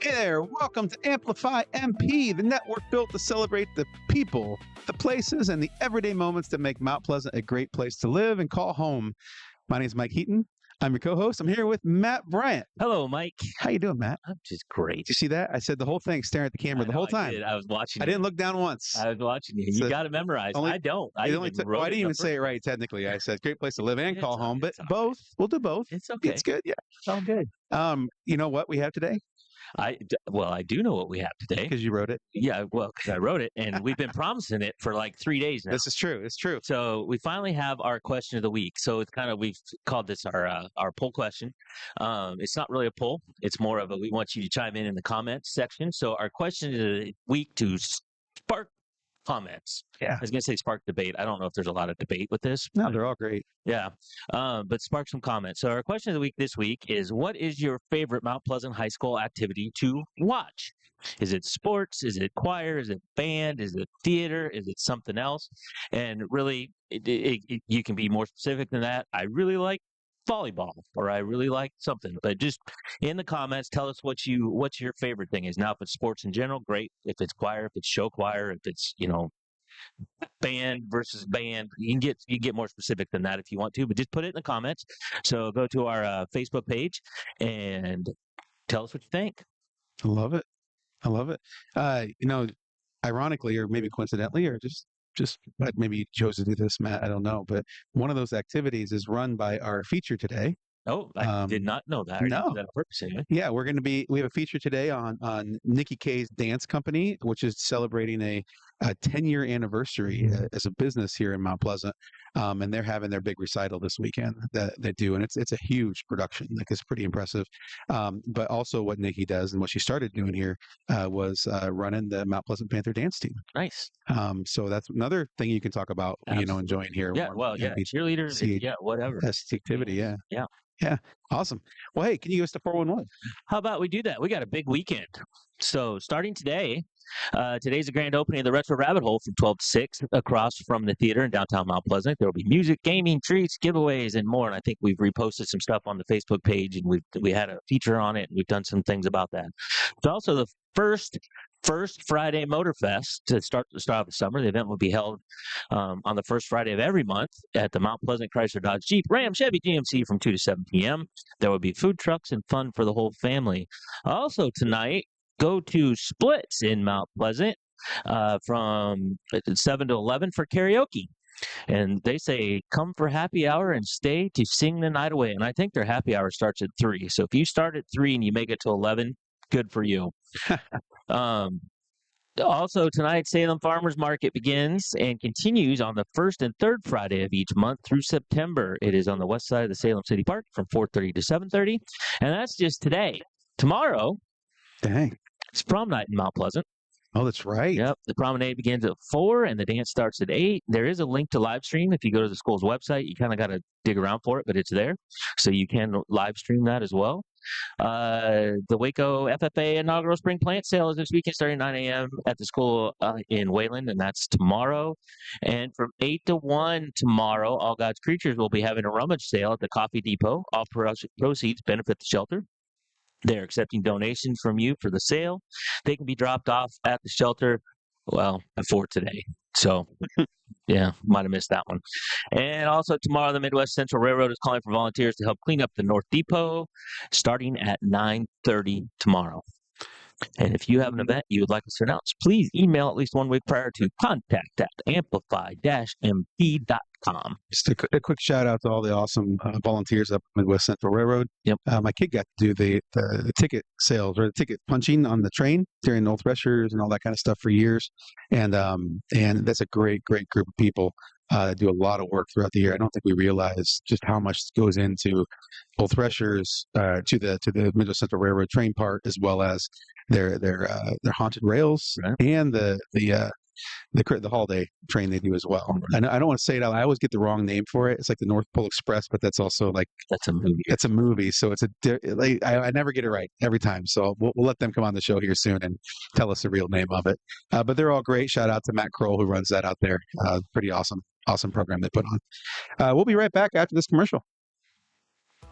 Hey there, welcome to Amplify MP, the network built to celebrate the people, the places, and the everyday moments that make Mount Pleasant a great place to live and call home. My name is Mike Heaton. I'm your co-host. I'm here with Matt Bryant. Hello, Mike. How you doing, Matt? I'm just great. Did you see that? I said the whole thing, staring at the camera the whole time. I was watching I you. didn't look down once. I was watching you. So you got it memorized. I don't. I didn't even say it right, technically. I said great place to live and call home, but both. We'll do both. It's okay. It's good, yeah. It's all good. You know what we have today? I do know what we have today. Because you wrote it. Yeah, well, because I wrote it, and we've been promising it for like 3 days now. This is true. It's true. So we finally have our question of the week. So it's kind of, we've called this our poll question. It's not really a poll. It's more of we want you to chime in the comments section. So our question of the week to spark comments. Yeah. I was going to say spark debate. I don't know if there's a lot of debate with this. No, they're all great. Yeah. But spark some comments. So our question of the week this week is, what is your favorite Mount Pleasant High School activity to watch? Is it sports? Is it choir? Is it band? Is it theater? Is it something else? And really, you can be more specific than that. I really like volleyball, or I really like something. But just in the comments, tell us what's your favorite thing is. Now, if it's sports in general, great. If it's choir, if it's show choir, if it's band versus band, you can get more specific than that if you want to, but just put it in the comments. So go to our Facebook page and tell us what you think. I love it. Ironically, or maybe coincidentally, or just maybe you chose to do this, Matt, I don't know, but one of those activities is run by our feature today. Oh, I did not know that. No. That on purpose, anyway. Yeah, we have a feature today on Niki K's dance company, which is celebrating a 10-year anniversary as a business here in Mount Pleasant. And they're having their big recital this weekend that they do. And it's a huge production. Like, it's pretty impressive. But also what Niki does and what she started doing here was running the Mount Pleasant Panther dance team. Nice. So that's another thing you can talk about, enjoying here. Yeah, cheerleaders, whatever. That's the activity, yeah. Yeah. Awesome. Well, hey, can you give us the 411? How about we do that? We got a big weekend. So starting today, today's the grand opening of the Retro Rabbit Hole from 12 to 6 across from the theater in downtown Mount Pleasant. There will be music, gaming, treats, giveaways, and more. And I think we've reposted some stuff on the Facebook page, and we had a feature on it, and we've done some things about that. It's also the first Friday Motorfest to start of the summer. The event will be held on the first Friday of every month at the Mount Pleasant Chrysler Dodge Jeep Ram Chevy GMC from 2 to 7 p.m. There will be food trucks and fun for the whole family. Also tonight, go to Splits in Mount Pleasant from 7 to 11 for karaoke. And they say, come for happy hour and stay to sing the night away. And I think their happy hour starts at 3. So if you start at 3 and you make it to 11, good for you. Also tonight, Salem Farmers Market begins and continues on the first and third Friday of each month through September. It is on the west side of the Salem City Park from 4:30 to 7:30. And that's just today. Tomorrow, dang, it's prom night in Mount Pleasant. Oh, that's right. Yep. The promenade begins at 4 and the dance starts at 8. There is a link to live stream. If you go to the school's website, you kind of got to dig around for it, but it's there. So you can live stream that as well. The Waco FFA inaugural spring plant sale is this weekend starting at 9 a.m. at the school in Wayland, and that's tomorrow. And from 8 to 1 tomorrow, All God's Creatures will be having a rummage sale at the Coffee Depot. All proceeds benefit the shelter. They're accepting donations from you for the sale. They can be dropped off at the shelter, before today. So, yeah, might have missed that one. And also tomorrow, the Midwest Central Railroad is calling for volunteers to help clean up the North Depot starting at 9:30 tomorrow. And if you have an event you would like us to announce, please email at least 1 week prior to contact@amplify-mp.com. Just a quick shout out to all the awesome volunteers up Midwest Central Railroad. Yep. My kid got to do the ticket sales or the ticket punching on the train during Old Threshers and all that kind of stuff for years. And that's a great group of people that do a lot of work throughout the year. I don't think we realize just how much goes into Old Threshers to the Midwest Central Railroad train part, as well as their haunted rails, right, and the holiday train they do as well. I don't want to say it out. I always get the wrong name for it. It's like the North Pole Express, but that's also like that's a movie. It's a movie, so it's I never get it right every time. So we'll let them come on the show here soon and tell us the real name of it. But they're all great. Shout out to Matt Kroll who runs that out there. Pretty awesome program they put on. We'll be right back after this commercial.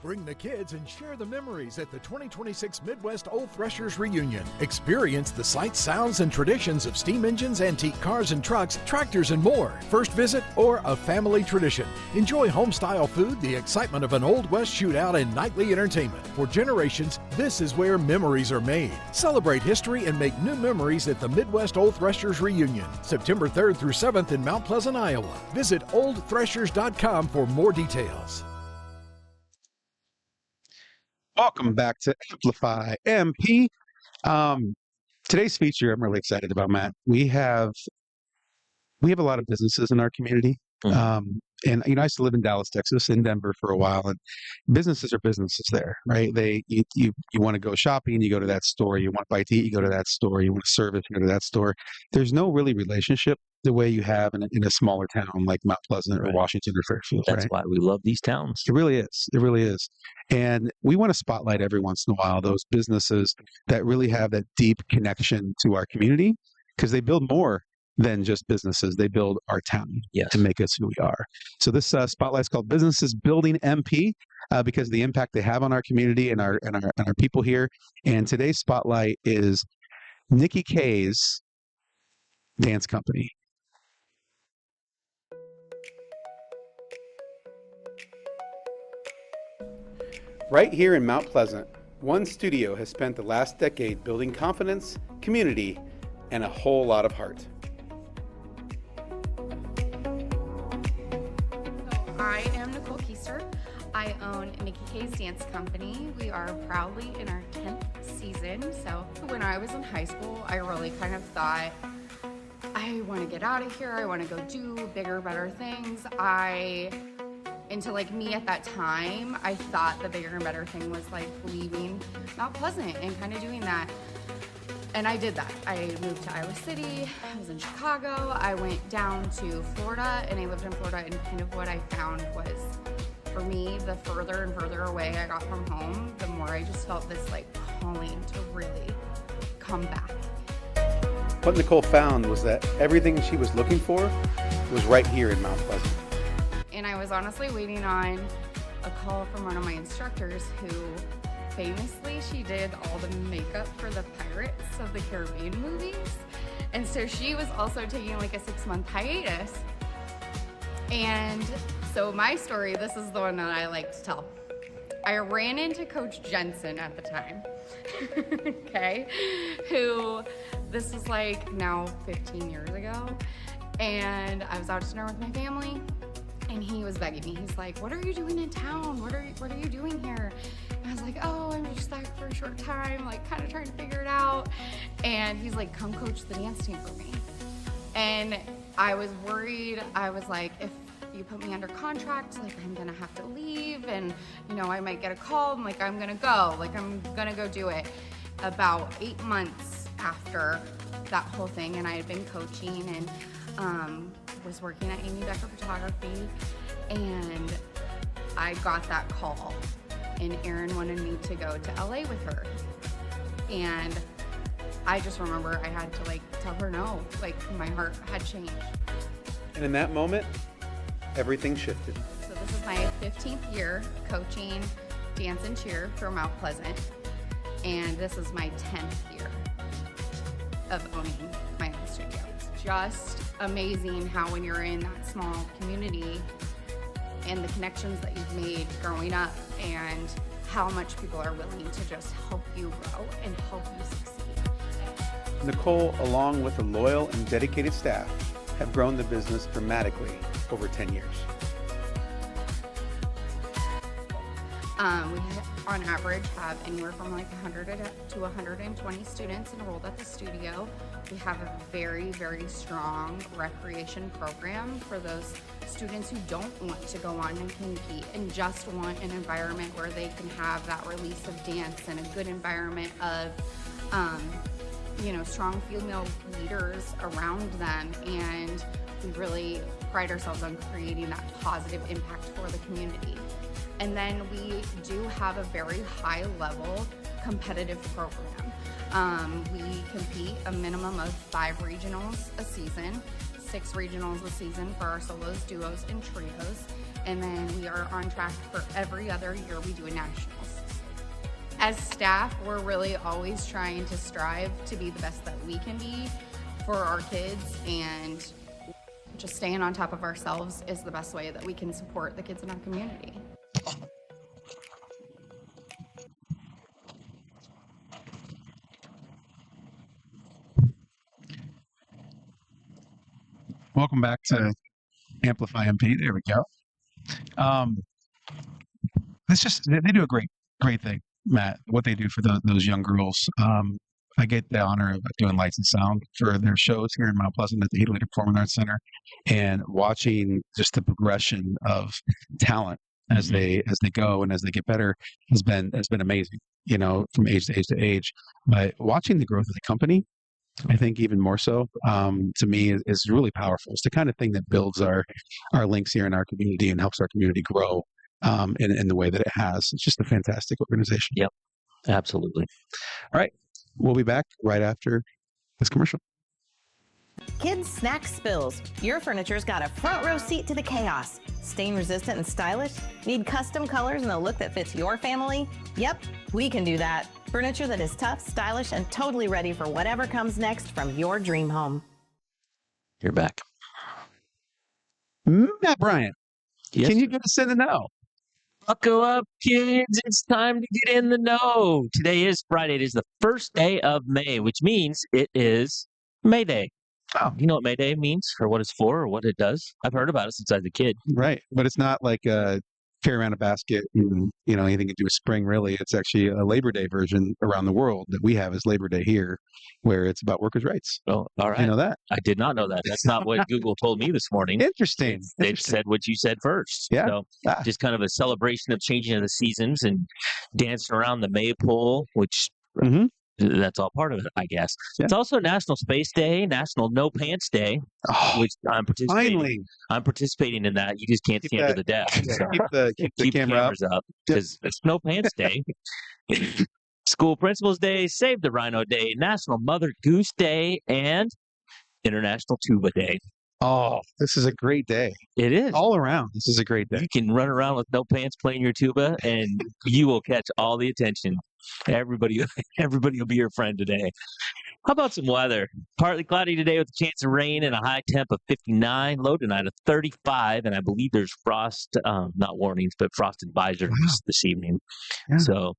Bring the kids and share the memories at the 2026 Midwest Old Threshers Reunion. Experience the sights, sounds, and traditions of steam engines, antique cars and trucks, tractors, and more. First visit or a family tradition. Enjoy home-style food, the excitement of an Old West shootout, and nightly entertainment. For generations, this is where memories are made. Celebrate history and make new memories at the Midwest Old Threshers Reunion, September 3rd through 7th in Mount Pleasant, Iowa. Visit oldthreshers.com for more details. Welcome back to Amplify MP. Today's feature I'm really excited about, Matt. We have a lot of businesses in our community. And I used to live in Dallas, Texas, in Denver for a while, and businesses are businesses there, right? You want to go shopping, you go to that store. You want to buy tea, you go to that store. You want a service, you go to that store. There's no really relationship the way you have in a smaller town like Mount Pleasant or Washington or Fairfield. That's why we love these towns. It really is. It really is. And we want to spotlight every once in a while those businesses that really have that deep connection to our community, because they build more than just businesses. They build our town to make us who we are. So this spotlight is called Businesses Building MP because of the impact they have on our community and our people here. And today's spotlight is Niki K's dance company. Right here in Mount Pleasant, one studio has spent the last decade building confidence, community, and a whole lot of heart. I am Nicole Keister. I own Niki K's Dance Company. We are proudly in our 10th season. So when I was in high school, I really kind of thought, I want to get out of here. I want to go do bigger, better things. Into like me at that time, I thought the bigger and better thing was like leaving Mount Pleasant and kind of doing that. And I did that. I moved to Iowa City, I was in Chicago, I went down to Florida, and I lived in Florida, and kind of what I found was, for me, the further and further away I got from home, the more I just felt this like calling to really come back. What Nicole found was that everything she was looking for was right here in Mount Pleasant. And I was honestly waiting on a call from one of my instructors who famously, she did all the makeup for the Pirates of the Caribbean movies. And so she was also taking like a 6-month hiatus. And so my story, this is the one that I like to tell. I ran into Coach Jensen at the time, okay, who, this was like now 15 years ago. And I was out to dinner with my family, and he was begging me. He's like, what are you doing in town? What are you doing here? And I was like, oh, I'm just back for a short time, like kind of trying to figure it out. And he's like, come coach the dance team for me. And I was worried. I was like, if you put me under contract, like I'm gonna have to leave, and I might get a call. I'm like, I'm gonna go do it. About 8 months after that whole thing, and I had been coaching and was working at Amy Becker Photography, and I got that call, and Erin wanted me to go to LA with her. And I just remember I had to tell her no, my heart had changed. And in that moment, everything shifted. So this is my 15th year coaching dance and cheer for Mount Pleasant, and this is my 10th year of owning my own studio. It's just amazing how when you're in that small community and the connections that you've made growing up and how much people are willing to just help you grow and help you succeed. Nicole, along with a loyal and dedicated staff, have grown the business dramatically over 10 years. We on average have anywhere from 100 to 120 students enrolled at the studio. We have a very, very strong recreation program for those students who don't want to go on and compete and just want an environment where they can have that release of dance and a good environment of strong female leaders around them. And we really pride ourselves on creating that positive impact for the community. And then we do have a very high level competitive program. We compete a minimum of 5 regionals a season, 6 regionals a season for our solos, duos, and trios. and then we are on track for every other year we do a nationals. As staff, we're really always trying to strive to be the best that we can be for our kids, and just staying on top of ourselves is the best way that we can support the kids in our community. Welcome back to Amplify MP. There we go. It's just they do a great thing, Matt. What they do for those young girls. I get the honor of doing lights and sound for their shows here in Mount Pleasant at the Healy Performing Arts Center, and watching just the progression of talent as they go and as they get better has been amazing. You know, from age to age to age. But watching the growth of the company, I think even more so, to me, is really powerful. It's the kind of thing that builds our links here in our community and helps our community grow in the way that it has. It's just a fantastic organization. Yep, absolutely. All right. We'll be back right after this commercial. Kids Snack Spills. Your furniture's got a front row seat to the chaos. Stain resistant and stylish? Need custom colors and a look that fits your family? Yep, we can do that. Furniture that is tough, stylish, and totally ready for whatever comes next from your dream home. You're back. Matt Bryant, Yes, can you get us in the know? buckle up, kids. It's time to get in the know. Today is Friday. It is the first day of May, which means it is May Day. Oh. Do you know what May Day means or what it's for or what it does? I've heard about it since I was a kid. Right. But it's not like carry around a basket and, you know, anything to do with spring, really. It's actually a Labor Day version around the world that we have as Labor Day here, where it's about workers' rights. Oh, all right. You know that? I did not know that. That's not what Google told me this morning. Interesting. They said what you said first. Yeah. So Ah. just kind of a celebration of changing of the seasons and dancing around the maypole, which Mhm. that's all part of it, I guess. Yeah. It's also National Space Day, National No Pants Day, Oh, which I'm participating. finally. I'm participating in that. You just can't Keep see under that- the desk. So Keep the camera up. cameras up because it's No Pants Day. School Principals Day, Save the Rhino Day, National Mother Goose Day, and International Tuba Day. Oh, this is a great day. It is. All around, this is a great day. You can run around with no pants playing your tuba, and you will catch all the attention. Everybody will be your friend today. How about some weather? Partly cloudy today with a chance of rain and a high temp of 59, low tonight of 35, and I believe there's frost, not warnings, but frost advisories this evening. Yeah. So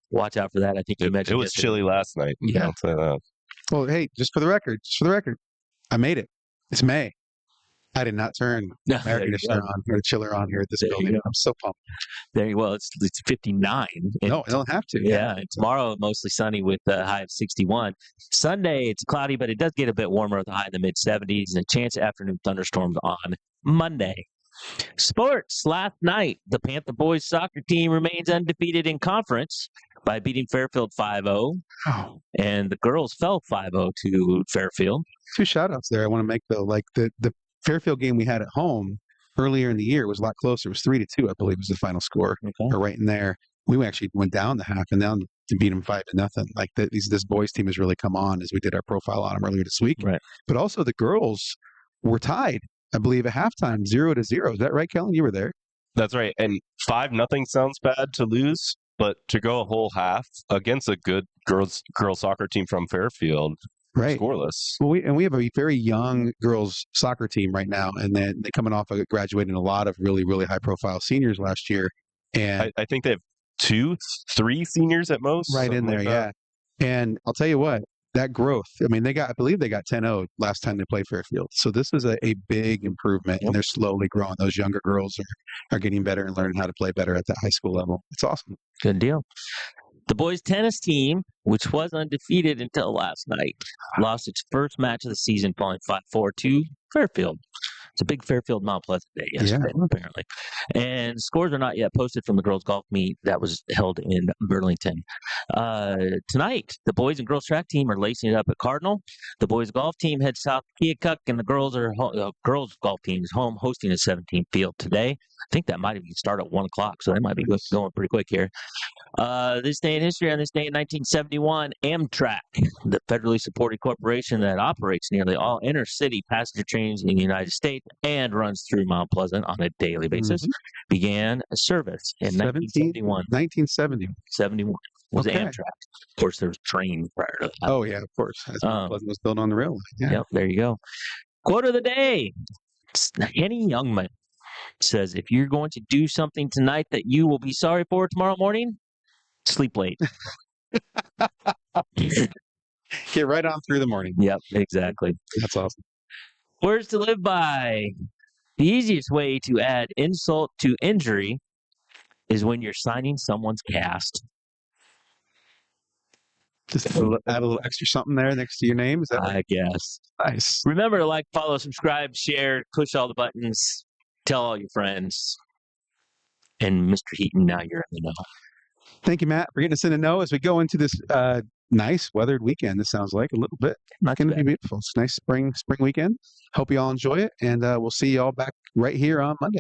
watch out for that. I think you mentioned It was yesterday. chilly last night. Yeah. I'll say that. Well, hey, just for the record, I made it. It's May. I did not turn No, air there you conditioner go. on or the chiller on here at this There you building. go. I'm so pumped. Well, it's 59. And No, I don't have to. Yeah, and tomorrow mostly sunny with a high of 61. Sunday it's cloudy, but it does get a bit warmer with a high in the mid 70s and a chance of afternoon thunderstorms on Monday. Sports. Last night, the Panther boys soccer team remains undefeated in conference by beating Fairfield 5-0, Oh, and the girls fell 5-0 to Fairfield. two shout outs there I want to make though. Like the Fairfield game we had at home earlier in the year was a lot closer. It was 3-2, I believe, was the final score. Or right in there. We actually went down the half and down to beat them 5-0. Like this boys team has really come on as we did our profile on them earlier this week. Right. But also the girls were tied, I believe, at halftime, 0-0. Is that right, Kellen? You were there. That's right. And 5-0 sounds bad to lose, but to go a whole half against a good girls soccer team from Fairfield, Right. scoreless. Well, we have a very young girls soccer team right now, and then they're coming off of graduating a lot of really, really high profile seniors last year. And I think they have 2-3 seniors at most. right in something there, like yeah. that. And I'll tell you what, that growth, I mean, I believe they got 10-0 last time they played Fairfield. So this is a big improvement, and they're slowly growing. Those younger girls are getting better and learning how to play better at that high school level. It's awesome. Good deal. The boys tennis team, which was undefeated until last night, lost its first match of the season, falling 5-4 to Fairfield. It's a big Fairfield Mount Pleasant day yesterday, apparently. And scores are not yet posted from the girls' golf meet that was held in Burlington. Tonight, the boys and girls track team are lacing it up at Cardinal. The boys' golf team heads south to Keokuk, and the girls' golf team is home hosting the 17th field today. I think that might even start at 1 o'clock, so they might be going pretty quick here. This day in history, on this day in 1971, Amtrak, the federally supported corporation that operates nearly all inner-city passenger trains in the United States, and runs through Mount Pleasant on a daily basis, began a service in 1971. 1970. 71 was Okay. Amtrak. Of course, there was trains prior to that. Oh, yeah, of course. As Mount Pleasant was built on the railway. Yeah. Yep, there you go. Quote of the day. Henny Youngman says, if you're going to do something tonight that you will be sorry for tomorrow morning, sleep late. Get right on through the morning. Yep, exactly. That's awesome. Words to live by. The easiest way to add insult to injury is when you're signing someone's cast. Just add a little extra something there next to your name. Is that I guess. nice? Remember to like, follow, subscribe, share, push all the buttons, tell all your friends. And Mr. Heaton, now you're in the know. Thank you, Matt, for getting us in the know as we go into this nice weathered weekend. This sounds like a little bit. Not going too to be bad. beautiful. It's a nice spring weekend. Hope you all enjoy it, and we'll see you all back right here on Monday.